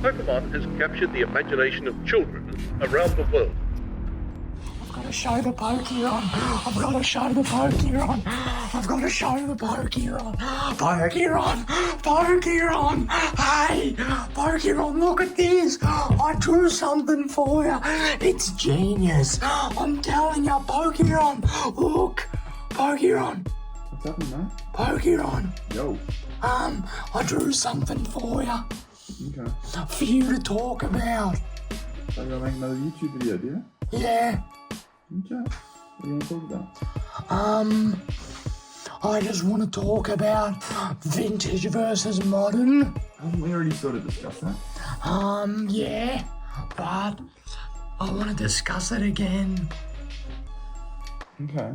Pokemon has captured the imagination of children around the world. I've got to show the Pokeron. I've got to show the Pokeron. I've got to show the Pokeron. Pokeron. Pokeron. Hey, Pokeron, look at this. I drew something for you. It's genius. I'm telling you, Pokeron. Look, Pokeron. What's happening, mate? Pokeron. Yo. I drew something for you. Okay. For you to talk about. So you're gonna make another YouTube video, do you? Yeah. Okay. What are you gonna talk about? I just want to talk about vintage versus modern. Haven't we already sort of discussed that? Yeah, but I want to discuss it again. Okay.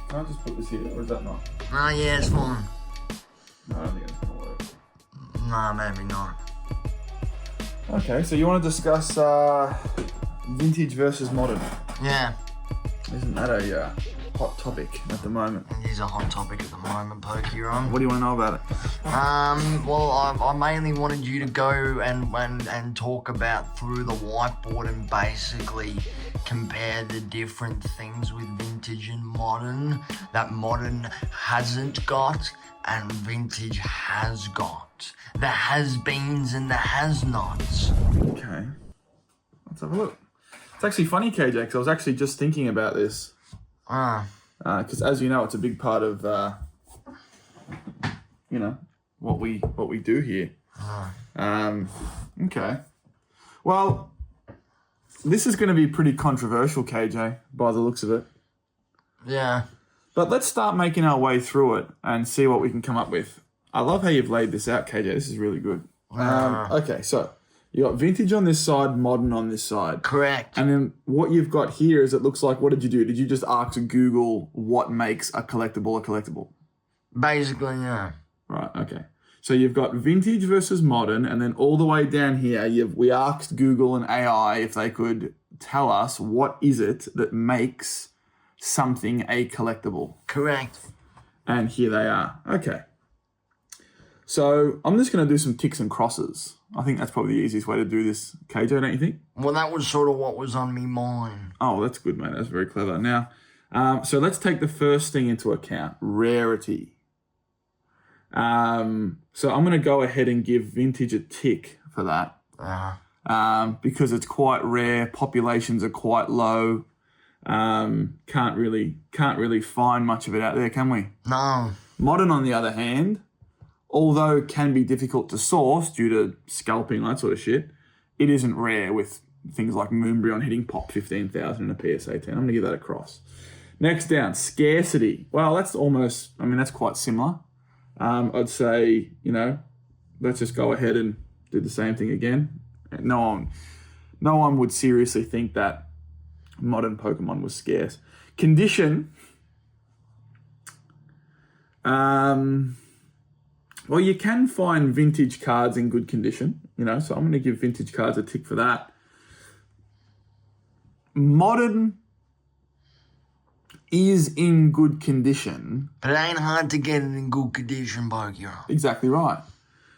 Can I just put this here, or is that not? Oh, yeah, it's fine. No, I don't think it's gonna work. No, maybe not. Okay, so you want to discuss vintage versus modern? Yeah, Isn't that a hot topic at the moment? it is a hot topic at the moment, Pokeron. What do you want to know about it? Well, I mainly wanted you to go and talk about through the whiteboard and basically compare the different things with vintage and modern that modern hasn't got and vintage has got. The has-beens and the has-nots. Okay. Let's have a look. It's actually funny, KJ, because I was actually just thinking about this. Because as you know, it's a big part of, what we do here. Okay. Well, this is going to be pretty controversial, KJ, by the looks of it. Yeah. But let's start making our way through it and see what we can come up with. I love how you've laid this out, KJ. This is really good. Okay, so you got vintage on this side, modern on this side. Correct. And then what you've got here is it looks like, what did you do? Did you just ask Google what makes a collectible? Basically, yeah. Right, okay. So you've got vintage versus modern, and then all the way down here, we asked Google and AI if they could tell us what is it that makes something a collectible. Correct. And here they are. Okay. So I'm just going to do some ticks and crosses. I think that's probably the easiest way to do this, KJ, don't you think? Well, that was sort of what was on me mind. Oh, that's good, mate. That's very clever. Now, so let's take the first thing into account, rarity. So I'm going to go ahead and give vintage a tick for that. Because it's quite rare, populations are quite low. Can't really find much of it out there, can we? No. Modern, on the other hand, although can be difficult to source due to scalping, that sort of shit, it isn't rare with things like Moonbryon hitting pop 15,000 in a PSA 10. I'm going to give that a cross. Next down, scarcity. Well, that's quite similar. I'd say, let's just go ahead and do the same thing again. No one would seriously think that modern Pokemon was scarce. Condition. Well, you can find vintage cards in good condition, so I'm going to give vintage cards a tick for that. Modern is in good condition. But it ain't hard to get it in good condition, Pokeron. Exactly right.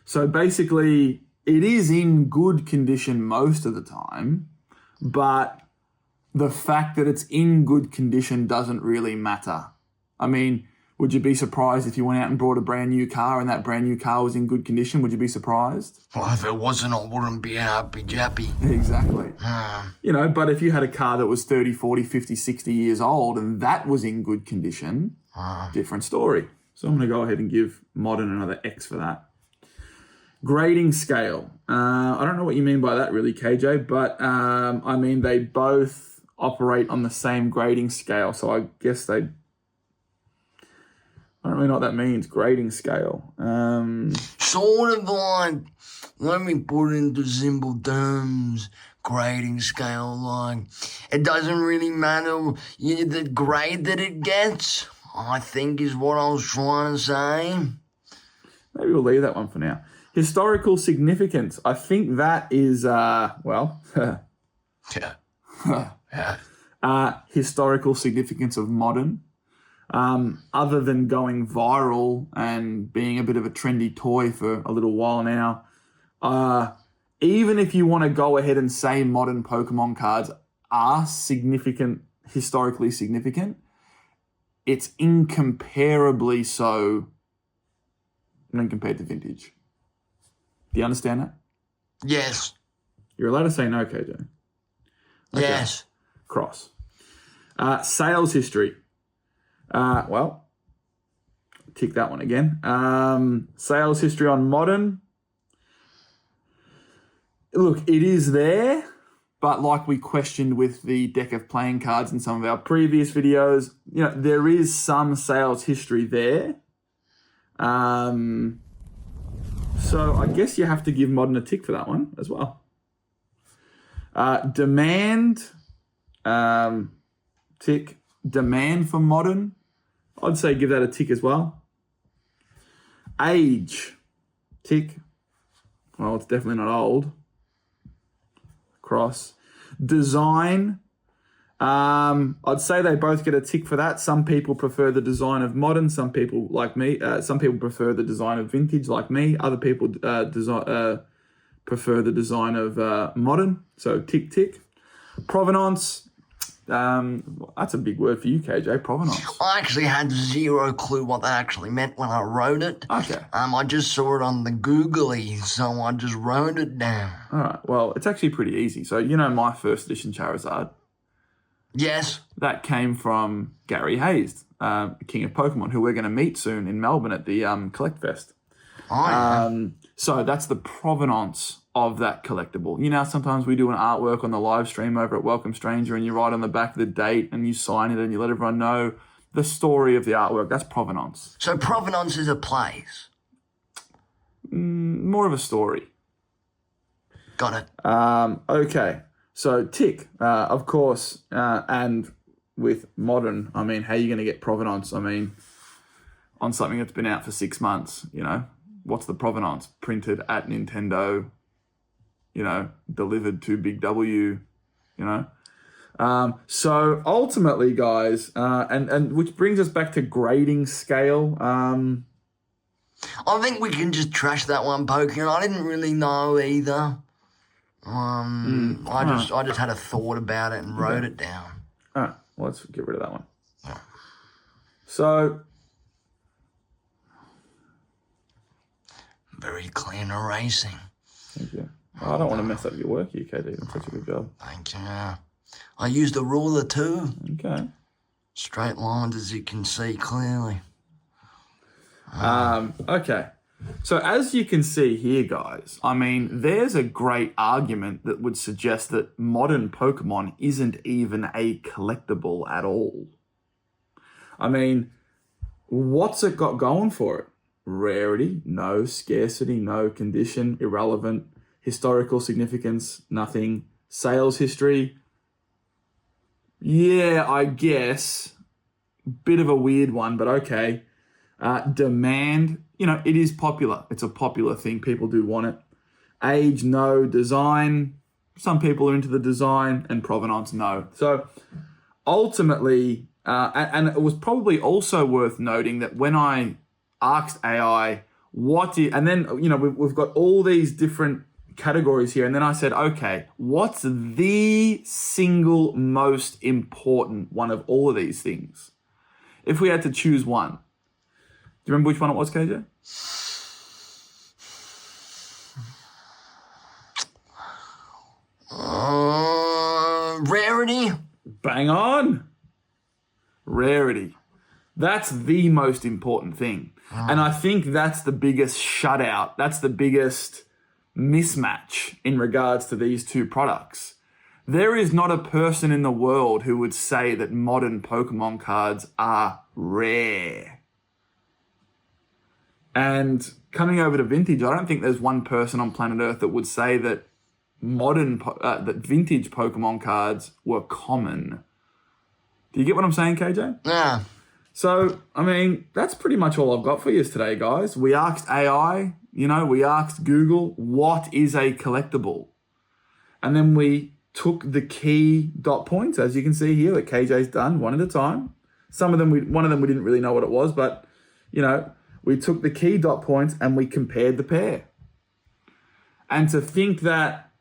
So basically, it is in good condition most of the time, but the fact that it's in good condition doesn't really matter. I mean, would you be surprised if you went out and bought a brand new car and that brand new car was in good condition? Would you be surprised? Well, if it wasn't, I wouldn't be happy jappy. Exactly. But if you had a car that was 30, 40, 50, 60 years old and that was in good condition, different story. So I'm going to go ahead and give modern another X for that. Grading scale. I don't know what you mean by that really, KJ, but they both operate on the same grading scale. So I guess I don't really know what that means, grading scale. Sort of like, let me put it into simple terms, grading scale, like, it doesn't really matter the grade that it gets, I think is what I was trying to say. Maybe we'll leave that one for now. Historical significance. I think that is, historical significance of modern. Other than going viral and being a bit of a trendy toy for a little while now, Even if you want to go ahead and say modern Pokemon cards are significant, historically significant, it's incomparably so when compared to vintage. Do you understand that? Yes. You're allowed to say no, KJ. Okay. Yes. Cross. Sales history. Well, tick that one again. Sales history on modern. Look, it is there, but like we questioned with the deck of playing cards in some of our previous videos, you know, there is some sales history there. So I guess you have to give modern a tick for that one as well. Demand, tick. Demand for modern, I'd say give that a tick as well. Age, tick. Well, it's definitely not old. Cross. Design, I'd say they both get a tick for that. Some people prefer the design of modern. Some people, like me, some people prefer the design of vintage, like me. Other people prefer the design of modern. So tick, tick. Provenance, that's a big word for you, KJ, provenance. I actually had zero clue what that actually meant when I wrote it. Okay. I just saw it on the Googly, so I just wrote it down. All right, well, it's actually pretty easy. So, you know my first edition Charizard? Yes. That came from Gary Hayes, King of Pokemon, who we're going to meet soon in Melbourne at the Collect Fest. Oh, yeah. So that's the provenance of that collectible. You know, sometimes we do an artwork on the live stream over at Welcome Stranger and you write on the back the date and you sign it and you let everyone know the story of the artwork. That's provenance. So provenance is a place. More of a story. Got it. Okay. So tick, of course, and with modern, I mean, how are you going to get provenance? I mean, on something that's been out for 6 months, you know, what's the provenance? Printed at Nintendo, you know, delivered to Big W, you know. So ultimately, guys, and which brings us back to grading scale. I think we can just trash that one, Pokeron. I didn't really know either. I just had a thought about it and wrote it down. All right, well, let's get rid of that one. Yeah. So, very clean erasing. Thank you. I don't want to mess up your work here, KD. You've done such a good job. Thank you. I used a ruler too. Okay. Straight lines, as you can see clearly. Okay. So as you can see here, guys, I mean, there's a great argument that would suggest that modern Pokemon isn't even a collectible at all. I mean, what's it got going for it? Rarity? No. Scarcity? No. Condition? Irrelevant. Historical significance? Nothing. Sales history? Yeah, I guess. Bit of a weird one, but okay. Demand? You know, it is popular. It's a popular thing. People do want it. Age, no. Design, some people are into the design. And provenance, no. So ultimately, and it was probably also worth noting that when I asked AI, and then, you know, we've got all these different categories here. And then I said, okay, what's the single most important one of all of these things? If we had to choose one. Do you remember which one it was, KJ? Rarity. Bang on. Rarity. That's the most important thing. And I think that's the biggest shutout. That's the biggest mismatch in regards to these two products. There is not a person in the world who would say that modern Pokemon cards are rare. And coming over to vintage, I don't think there's one person on planet Earth that would say that that vintage Pokemon cards were common. Do you get what I'm saying, KJ? Yeah. So, I mean, that's pretty much all I've got for you today, guys. We asked AI, you know, we asked Google, what is a collectible? And then we took the key dot points, as you can see here, that KJ's done one at a time. One of them we didn't really know what it was, but, you know, we took the key dot points and we compared the pair. And to think that,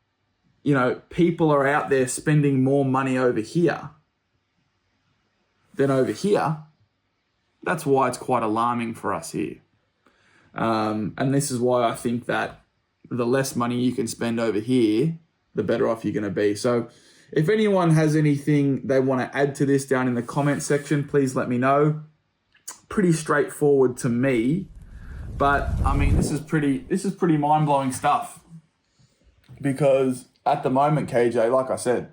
you know, people are out there spending more money over here than over here, that's why it's quite alarming for us here. And this is why I think that the less money you can spend over here, the better off you're going to be. So if anyone has anything they want to add to this down in the comment section, please let me know. Pretty straightforward to me, but I mean, this is pretty mind-blowing stuff, because at the moment, KJ, like I said,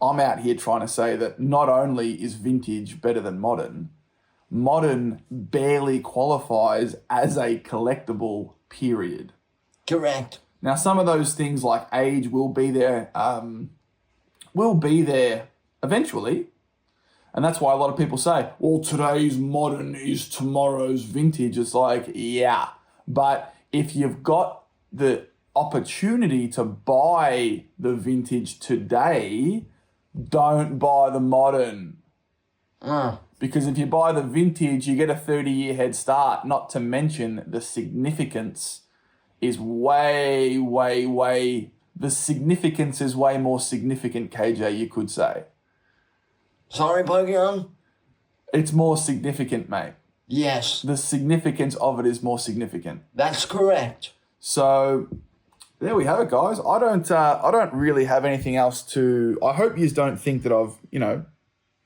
I'm out here trying to say that not only is vintage better than modern, modern barely qualifies as a collectible, period. Correct. Now, some of those things like age will be there eventually. And that's why a lot of people say, well, today's modern is tomorrow's vintage. It's like, yeah. But if you've got the opportunity to buy the vintage today, don't buy the modern. Because if you buy the vintage, you get a 30-year head start, not to mention the significance is way more significant, KJ, you could say. Sorry, Pokeron? It's more significant, mate. Yes. The significance of it is more significant. That's correct. So there we have it, guys. I don't really have anything else to... I hope you don't think that I've, you know,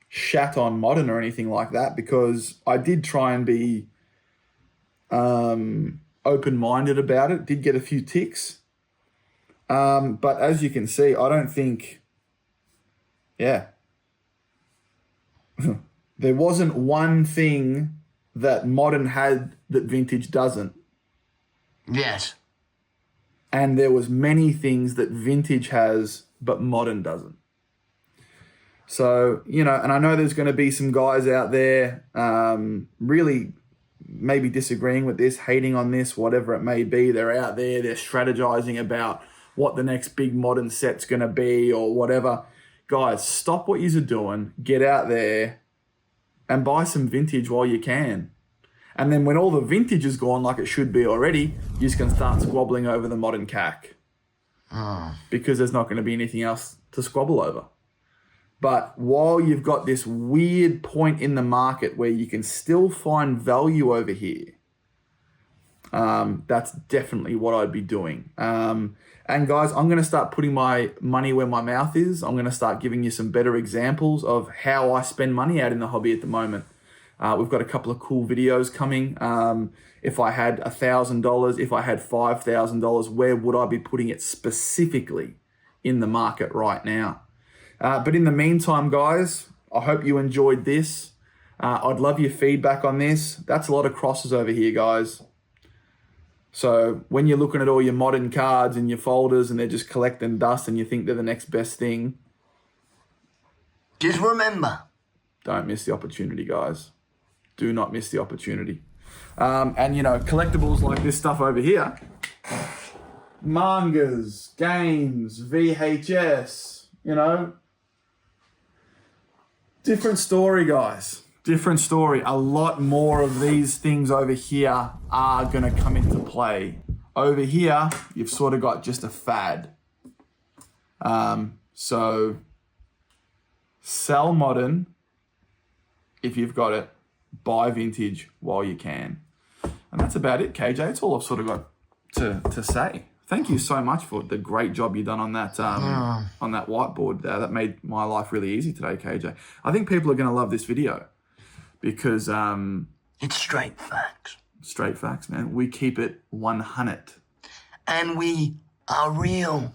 shat on modern or anything like that, because I did try and be open-minded about it. Did get a few ticks. But as you can see, I don't think... Yeah. There wasn't one thing that modern had that vintage doesn't. Yes. And there was many things that vintage has but modern doesn't. So, you know, and I know there's going to be some guys out there really maybe disagreeing with this, hating on this, whatever it may be. They're out there, they're strategizing about what the next big modern set's going to be or whatever. Guys, stop what you're doing, get out there and buy some vintage while you can. And then when all the vintage is gone like it should be already, you just can start squabbling over the modern CAC. Because there's not going to be anything else to squabble over. But while you've got this weird point in the market where you can still find value over here, that's definitely what I'd be doing. And guys, I'm going to start putting my money where my mouth is. I'm going to start giving you some better examples of how I spend money out in the hobby at the moment. We've got a couple of cool videos coming. If I had $1,000, if I had $5,000, where would I be putting it specifically in the market right now? But in the meantime, guys, I hope you enjoyed this. I'd love your feedback on this. That's a lot of crosses over here, guys. So when you're looking at all your modern cards and your folders and they're just collecting dust and you think they're the next best thing, just remember, don't miss the opportunity, guys. Do not miss the opportunity. And, you know, collectibles like this stuff over here, mangas, games, VHS, you know, different story, guys. Different story. A lot more of these things over here are going to come into play. Over here, you've sort of got just a fad. So sell modern if you've got it. Buy vintage while you can. And that's about it, KJ. That's all I've sort of got to say. Thank you so much for the great job you've done on that on that whiteboard there. That made my life really easy today, KJ. I think people are going to love this video because it's straight facts. Straight facts, man. We keep it 100. And we are real.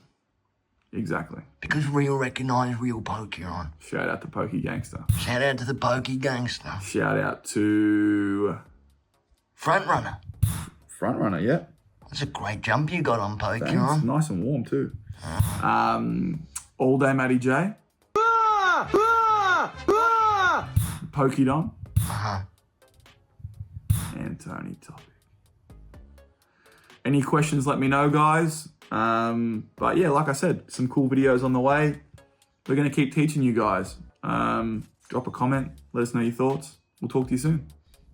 Exactly. Because real recognise real Pokeron. Shout out to Poke Gangster. Shout out to the Poke Gangster. Shout out to Frontrunner. Frontrunner, yeah. That's a great jump you got on Pokeron. Thanks. Nice and warm too. All Day Matty J. Pokedon. And Tony Topic. Any questions, let me know, guys. But yeah, like I said, some cool videos on the way. We're going to keep teaching you guys. Drop a comment. Let us know your thoughts. We'll talk to you soon.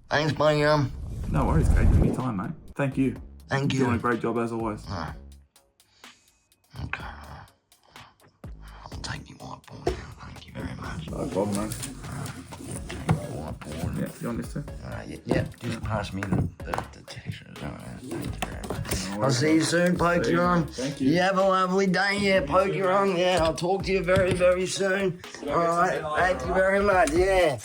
Thanks, Pokeron. No worries, Kate. Anytime, mate. Thank you. Thank You're doing a you. great job as always. Okay. I'll take your whiteboard now. Thank you very much. No problem, mate. Whiteboard. Yeah, you want this too? Yeah, just pass me the t-shirt. Thank you very much. I'll see you soon, Pokeron. Thank you. You have a lovely day, Pokeron. Yeah, I'll talk to you very, very soon. All right, thank you very much. Yeah.